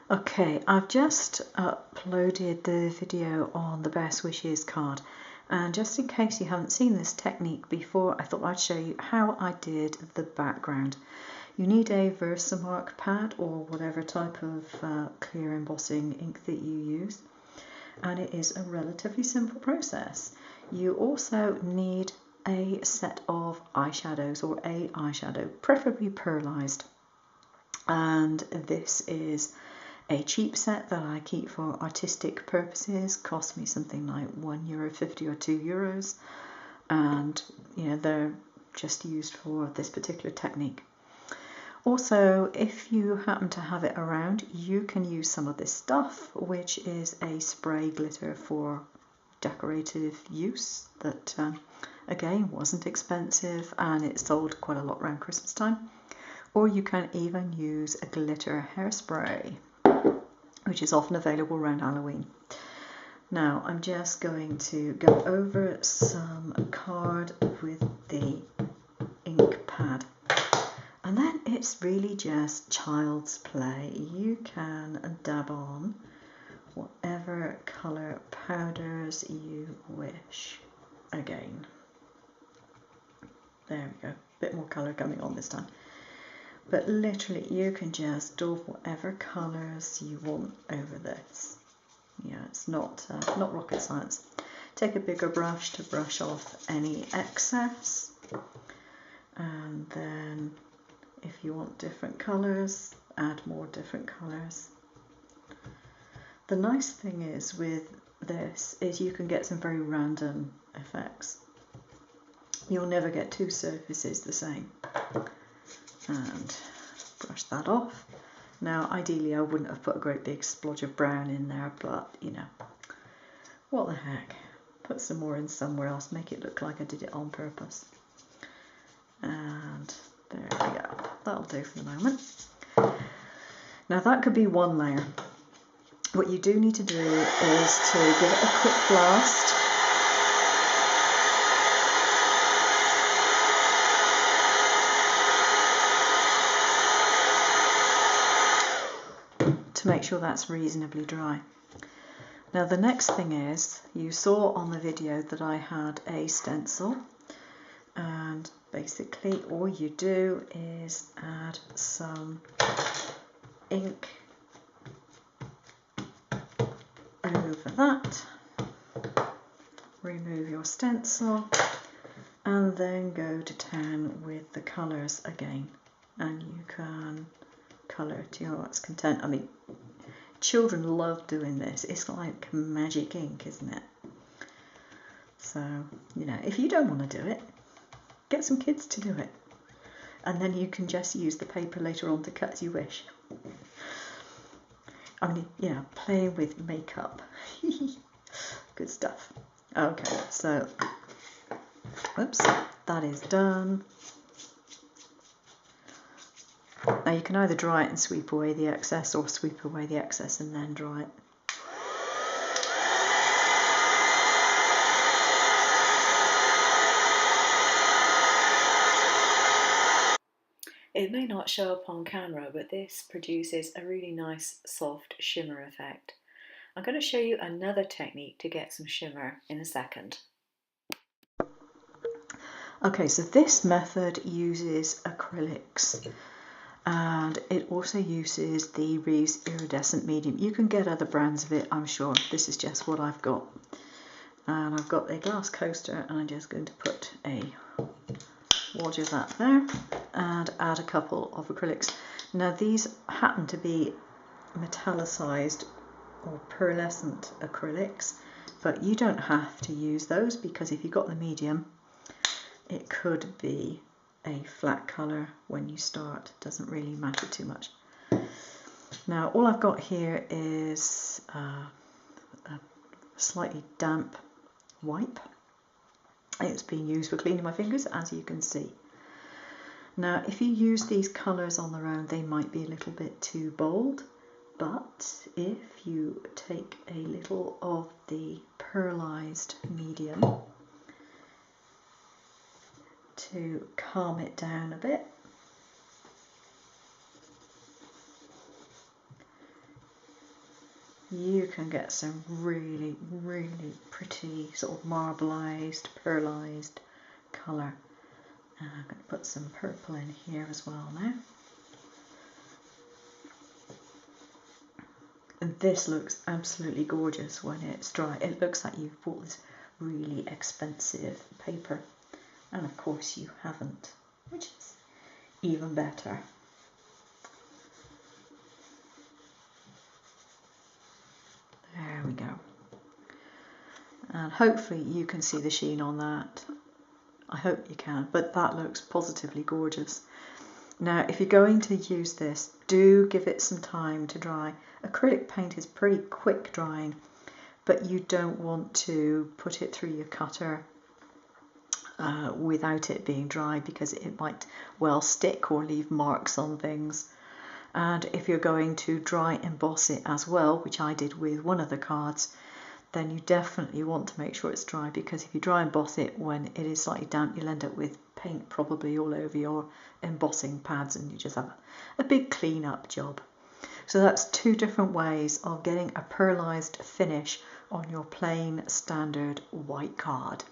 Okay, I've just uploaded the video on the Best Wishes card, and just in case you haven't seen this technique before, I thought I'd show you how I did the background. You need a Versamark pad or whatever type of clear embossing ink that you use, and it is a relatively simple process. You also need a set of eyeshadows or a eyeshadow, preferably pearlized, and this is a cheap set that I keep for artistic purposes. Cost me something like €1.50 or €2, and they're just used for this particular technique. Also, if you happen to have it around, you can use some of this stuff, which is a spray glitter for decorative use that again wasn't expensive, and it sold quite a lot around Christmas time. Or you can even use a glitter hairspray, which is often available around Halloween. Now I'm just going to go over some card with the ink pad, and then it's really just child's play. You can dab on whatever colour powders you wish. Again, there we go, a bit more colour coming on this time. But literally, you can just daub whatever colours you want over this. Yeah, it's not rocket science. Take a bigger brush to brush off any excess, and then if you want different colours, add more different colours. The nice thing is with this is you can get some very random effects. You'll never get two surfaces the same. And brush that off. Now ideally I wouldn't have put a great big splodge of brown in there, but what the heck, put some more in somewhere else, make it look like I did it on purpose. And there we go, that'll do for the moment. Now that could be one layer. What you do need to do is to give it a quick blast. To make sure that's reasonably dry. Now the next thing is, you saw on the video that I had a stencil, and basically all you do is add some ink over that, remove your stencil, and then go to town with the colours again, and you can colour to your heart's content. I mean, children love doing this. It's like magic ink, isn't it? So, if you don't want to do it, get some kids to do it. And then you can just use the paper later on to cut as you wish. I mean, playing with makeup. Good stuff. Okay, so, whoops, that is done. Now you can either dry it and sweep away the excess, or sweep away the excess and then dry it. It may not show up on camera, but this produces a really nice soft shimmer effect. I'm going to show you another technique to get some shimmer in a second. Okay, so this method uses acrylics, and it also uses the Reeves Iridescent Medium. You can get other brands of it, I'm sure. This is just what I've got. And I've got a glass coaster, and I'm just going to put a wodge of that there and add a couple of acrylics. Now these happen to be metallicized or pearlescent acrylics, but you don't have to use those, because if you've got the medium, it could be a flat colour when you start. It doesn't really matter too much. Now all I've got here is a slightly damp wipe. It's being used for cleaning my fingers, as you can see. Now if you use these colours on their own, they might be a little bit too bold, but if you take a little of the pearlized medium to calm it down a bit, you can get some really, really pretty sort of marbleized, pearlized colour. And I'm going to put some purple in here as well now. And this looks absolutely gorgeous when it's dry. It looks like you've bought this really expensive paper. And of course you haven't, which is even better. There we go. And hopefully you can see the sheen on that. I hope you can, but that looks positively gorgeous. Now, if you're going to use this, do give it some time to dry. Acrylic paint is pretty quick drying, but you don't want to put it through your cutter without it being dry, because it might well stick or leave marks on things. And if you're going to dry emboss it as well, which I did with one of the cards, then you definitely want to make sure it's dry, because if you dry emboss it when it is slightly damp, you'll end up with paint probably all over your embossing pads, and you just have a big clean up job. So that's two different ways of getting a pearlized finish on your plain standard white card.